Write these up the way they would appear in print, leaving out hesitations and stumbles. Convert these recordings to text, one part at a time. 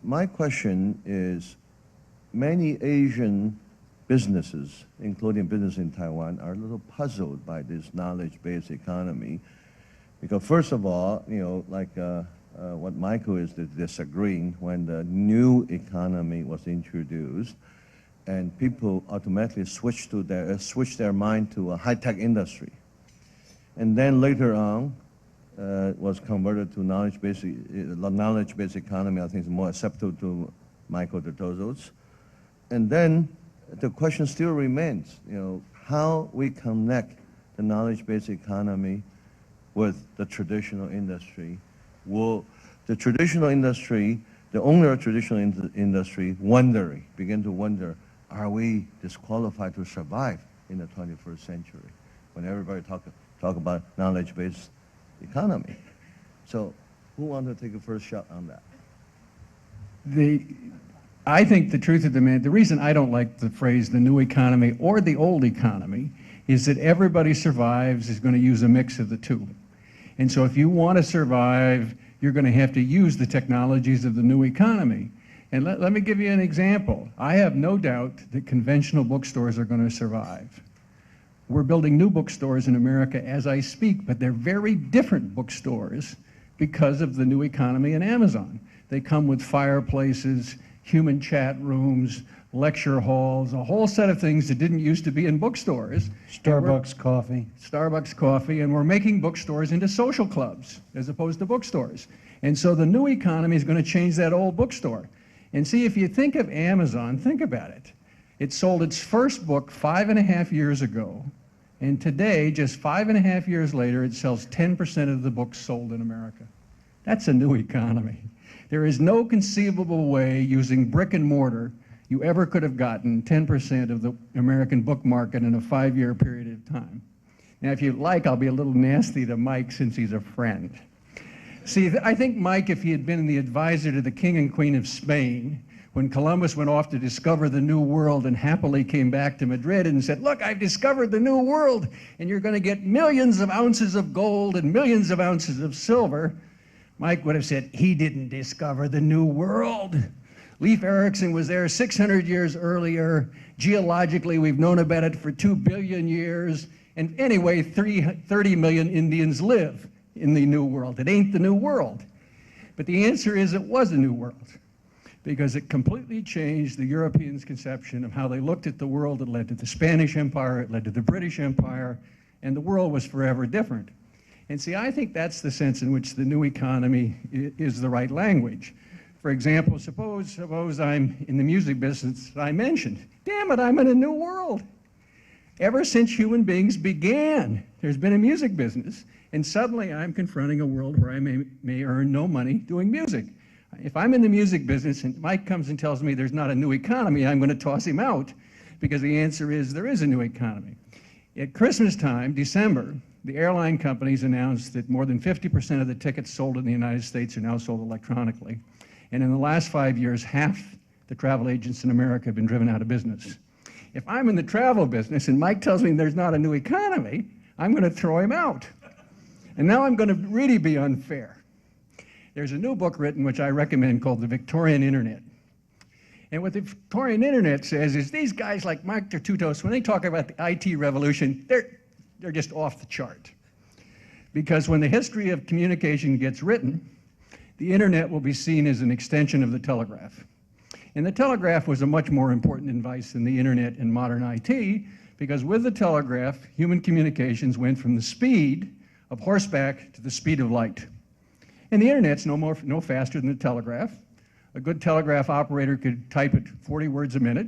my question is, many Asian businesses, including business in Taiwan, are a little puzzled by this knowledge-based economy. Because first of all, you know, like what Michael is disagreeing, when the new economy was introduced, and people automatically switch their mind to a high-tech industry. And then later on, was converted to knowledge-based economy. I think it's more acceptable to Michael Dertouzos. And then the question still remains, you know, how we connect the knowledge-based economy with the traditional industry. Will the traditional industry, the owner of traditional industry, begin to wonder, are we disqualified to survive in the 21st century when everybody talk about knowledge-based economy? So who wants to take a first shot on that? I think the truth of the matter, the reason I don't like the phrase the new economy or the old economy is that everybody survives is going to use a mix of the two. And so if you want to survive, you're going to have to use the technologies of the new economy. And let me give you an example. I have no doubt that conventional bookstores are going to survive. We're building new bookstores in America as I speak, but they're very different bookstores because of the new economy and Amazon. They come with fireplaces, human chat rooms, lecture halls, a whole set of things that didn't used to be in bookstores. Starbucks coffee. Starbucks coffee, and we're making bookstores into social clubs as opposed to bookstores. And so the new economy is going to change that old bookstore. And see, if you think of Amazon, think about it. It sold its first book 5.5 years ago, and today, just 5.5 years later, it sells 10% of the books sold in America. That's a new economy. There is no conceivable way using brick and mortar you ever could have gotten 10% of the American book market in a 5-year period of time. Now, if you'd like, I'll be a little nasty to Mike since he's a friend. See, I think Mike, if he had been the advisor to the King and Queen of Spain, when Columbus went off to discover the New World and happily came back to Madrid and said, look, I've discovered the New World, and you're going to get millions of ounces of gold and millions of ounces of silver, Mike would have said, he didn't discover the New World. Leif Erikson was there 600 years earlier. Geologically, we've known about it for 2 billion years. And anyway, 30 million Indians live in the New World. It ain't the New World. But the answer is it was a new world, because it completely changed the Europeans' conception of how they looked at the world. It led to the Spanish Empire, it led to the British Empire, and the world was forever different. And see, I think that's the sense in which the new economy is the right language. For example, suppose I'm in the music business I mentioned. Damn it, I'm in a new world. Ever since human beings began, there's been a music business, and suddenly I'm confronting a world where I may earn no money doing music. If I'm in the music business and Mike comes and tells me there's not a new economy, I'm going to toss him out, because the answer is there is a new economy. At Christmas time, December, the airline companies announced that more than 50% of the tickets sold in the United States are now sold electronically. And in the last 5 years, half the travel agents in America have been driven out of business. If I'm in the travel business and Mike tells me there's not a new economy, I'm going to throw him out. And now I'm going to really be unfair. There's a new book written, which I recommend, called The Victorian Internet. And what the Victorian Internet says is these guys like Mike Dertouzos, when they talk about the IT revolution, they're just off the chart. Because when the history of communication gets written, the internet will be seen as an extension of the telegraph. And the telegraph was a much more important device than the internet and modern IT, because with the telegraph, human communications went from the speed of horseback to the speed of light. And the internet's no faster than the telegraph. A good telegraph operator could type at 40 words a minute.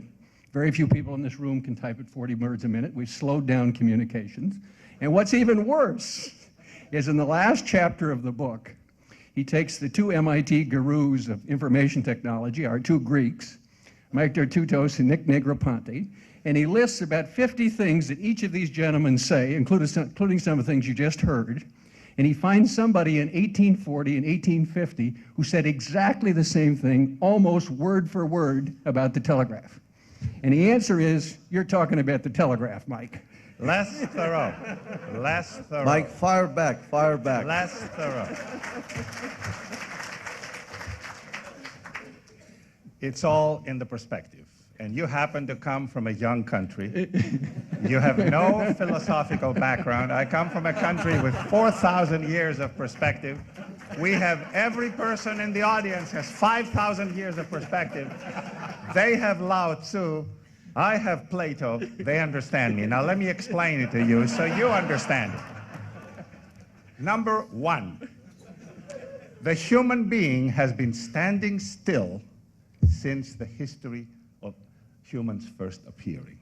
Very few people in this room can type at 40 words a minute. We've slowed down communications. And what's even worse is in the last chapter of the book, he takes the two MIT gurus of information technology, our two Greeks, Mike Dertouzos and Nick Negroponte, and he lists about 50 things that each of these gentlemen say, including some of the things you just heard, and he finds somebody in 1840 and 1850 who said exactly the same thing, almost word for word, about the telegraph. And the answer is, you're talking about the telegraph, Mike. Less thorough. Less thorough. Mike, fire back, fire back. Less thorough. It's all in the perspective. And you happen to come from a young country. You have no philosophical background. I come from a country with 4,000 years of perspective. We have every person in the audience has 5,000 years of perspective. They have Lao Tzu. I have Plato. They understand me. Now let me explain it to you so you understand it. Number one, the human being has been standing still since the history of humans first appearing.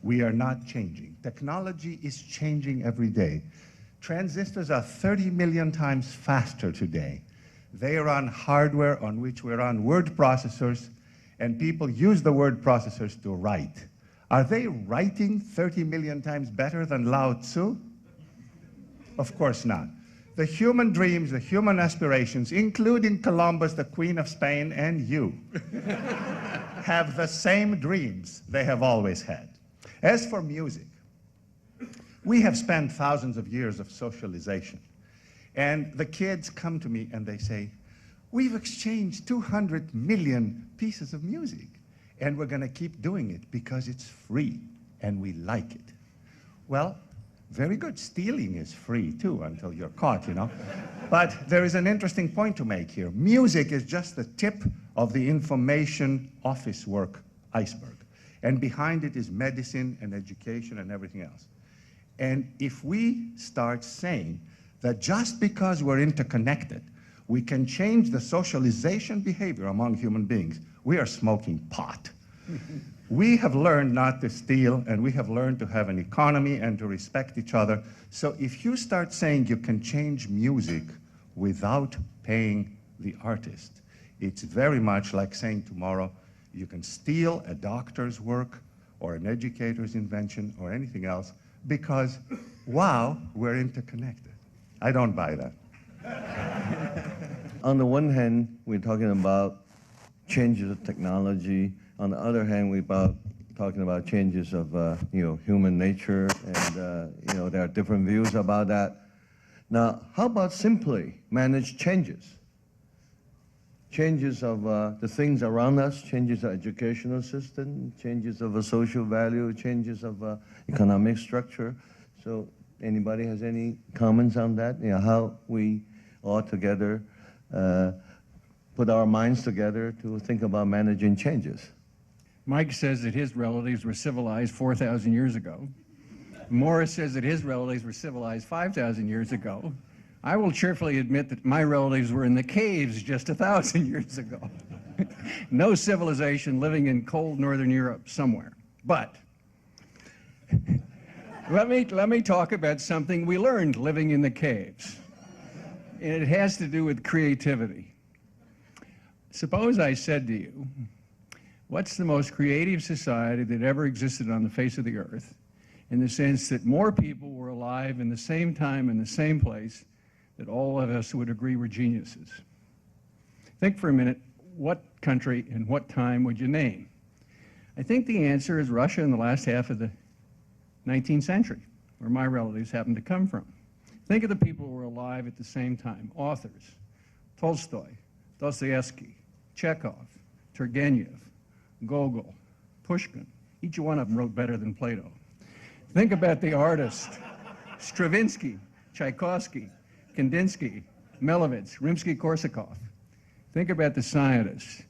We are not changing. Technology is changing every day. Transistors are 30 million times faster today. They are on hardware on which we're on word processors, and people use the word processors to write. Are they writing 30 million times better than Lao Tzu? Of course not. The human dreams, the human aspirations, including Columbus, the Queen of Spain, and you, have the same dreams they have always had. As for music, we have spent thousands of years of socialization. And the kids come to me and they say, we've exchanged 200 million pieces of music, and we're going to keep doing it because it's free and we like it. Well, very good. Stealing is free too until you're caught, you know. But there is an interesting point to make here. Music is just the tip of the information office work iceberg. And behind it is medicine and education and everything else. And if we start saying that just because we're interconnected, we can change the socialization behavior among human beings, we are smoking pot. We have learned not to steal, and we have learned to have an economy and to respect each other. So if you start saying you can change music without paying the artist, it's very much like saying tomorrow you can steal a doctor's work or an educator's invention or anything else because, wow, we're interconnected. I don't buy that. On the one hand, we're talking about changes of technology. On the other hand, we're talking about changes of human nature, and there are different views about that. Now, how about simply manage changes? Changes of the things around us, changes of educational system, changes of a social value, changes of economic structure. So anybody has any comments on that? How we all together put our minds together to think about managing changes. Mike says that his relatives were civilized 4,000 years ago. Morris says that his relatives were civilized 5,000 years ago. I will cheerfully admit that my relatives were in the caves just 1,000 years ago. No civilization, living in cold northern Europe somewhere. But let me talk about something we learned living in the caves. And it has to do with creativity. Suppose I said to you, what's the most creative society that ever existed on the face of the earth, in the sense that more people were alive in the same time in the same place that all of us would agree were geniuses? Think for a minute, what country and what time would you name? I think the answer is Russia in the last half of the 19th century, where my relatives happen to come from. Think of the people who were alive at the same time. Authors: Tolstoy, Dostoevsky, Chekhov, Turgenev, Gogol, Pushkin. Each one of them wrote better than Plato. Think about the artists: Stravinsky, Tchaikovsky, Kandinsky, Malevich, Rimsky-Korsakov. Think about the scientists: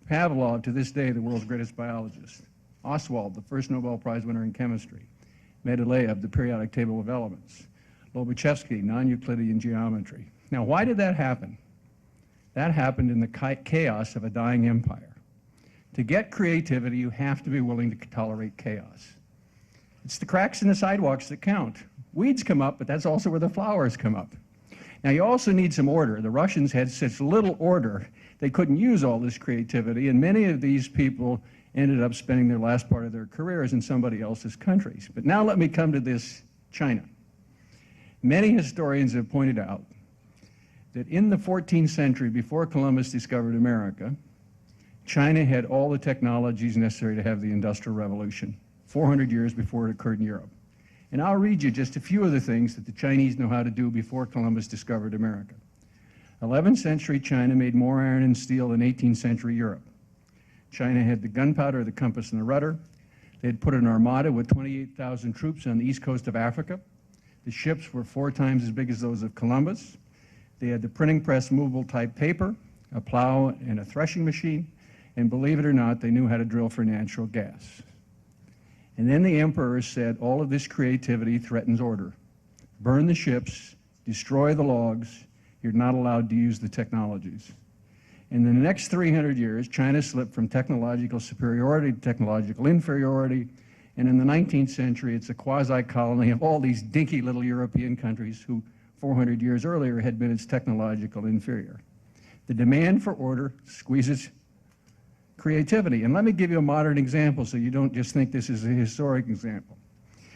Pavlov, to this day the world's greatest biologist; Ostwald, the first Nobel Prize winner in chemistry; Mendeleev, the periodic table of elements; Lobachevsky, non-Euclidean geometry. Now, why did that happen? That happened in the chaos of a dying empire. To get creativity, you have to be willing to tolerate chaos. It's the cracks in the sidewalks that count. Weeds come up, but that's also where the flowers come up. Now, you also need some order. The Russians had such little order, they couldn't use all this creativity, and many of these people ended up spending their last part of their careers in somebody else's countries. But now let me come to this China. Many historians have pointed out that in the 14th century, before Columbus discovered America, China had all the technologies necessary to have the Industrial Revolution, 400 years before it occurred in Europe. And I'll read you just a few of the things that the Chinese know how to do before Columbus discovered America. 11th century China made more iron and steel than 18th century Europe. China had the gunpowder, the compass, and the rudder. They had put an armada with 28,000 troops on the east coast of Africa. The ships were 4 times as big as those of Columbus. They had the printing press movable type paper, a plow, and a threshing machine. And believe it or not, they knew how to drill for natural gas. And then the emperors said, all of this creativity threatens order. Burn the ships, destroy the logs, you're not allowed to use the technologies. In the next 300 years, China slipped from technological superiority to technological inferiority, and in the 19th century, it's a quasi-colony of all these dinky little European countries who 400 years earlier had been its technological inferior. The demand for order squeezes creativity. And let me give you a modern example so you don't just think this is a historic example.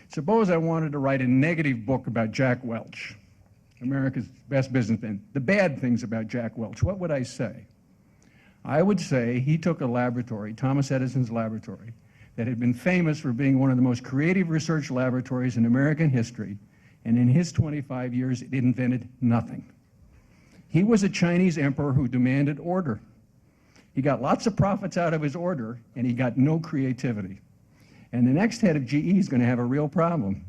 Suppose I wanted to write a negative book about Jack Welch, America's best businessman, the bad things about Jack Welch. What would I say? I would say he took a laboratory, Thomas Edison's laboratory, that had been famous for being one of the most creative research laboratories in American history, and in his 25 years, it invented nothing. He was a Chinese emperor who demanded order. He got lots of profits out of his order, and he got no creativity. And the next head of GE is going to have a real problem,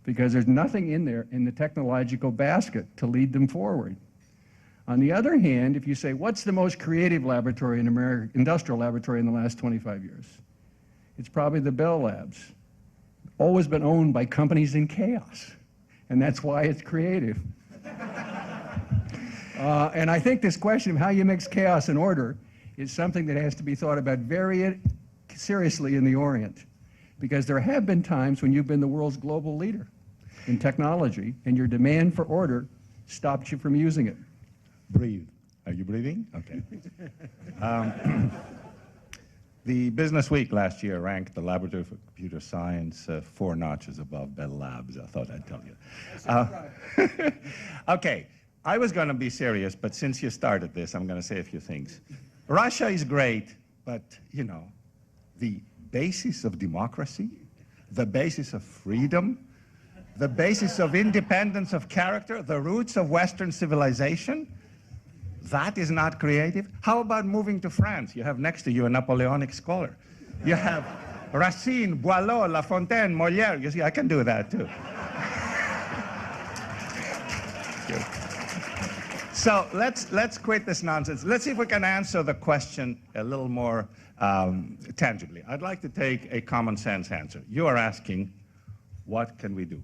because there's nothing in there in the technological basket to lead them forward. On the other hand, if you say, what's the most creative laboratory in America, industrial laboratory in the last 25 years? It's probably the Bell Labs. Always been owned by companies in chaos, and that's why it's creative. And I think this question of how you mix chaos and order is something that has to be thought about very seriously in the Orient, because there have been times when you've been the world's global leader in technology, and your demand for order stopped you from using it. Breathe. Are you breathing? Okay. The Business Week last year ranked the Laboratory for Computer Science 4 notches above Bell Labs. I thought I'd tell you. Okay. I was going to be serious, but since you started this, I'm going to say a few things. Russia is great, but, you know, the basis of democracy, the basis of freedom, the basis of independence of character, the roots of Western civilization, that is not creative. How about moving to France? You have next to you a Napoleonic scholar. You have Racine, Boileau, La Fontaine, Molière. You see, I can do that too. So let's quit this nonsense. Let's see if we can answer the question a little more tangibly. I'd like to take a common sense answer. You are asking, what can we do?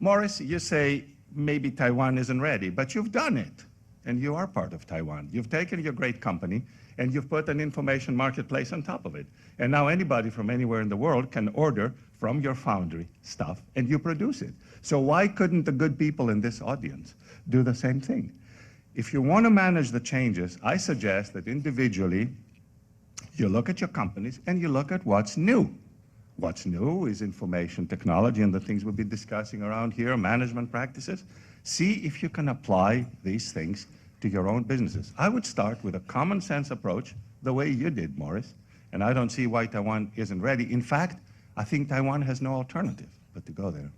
Morris, you say maybe Taiwan isn't ready, but you've done it. And you are part of Taiwan. You've taken your great company and you've put an information marketplace on top of it. And now anybody from anywhere in the world can order from your foundry stuff and you produce it. So why couldn't the good people in this audience do the same thing? If you want to manage the changes, I suggest that individually you look at your companies and you look at what's new. What's new is information technology and the things we'll be discussing around here, management practices. See if you can apply these things to your own businesses. I would start with a common sense approach, the way you did, Morris, and I don't see why Taiwan isn't ready. In fact, I think Taiwan has no alternative but to go there.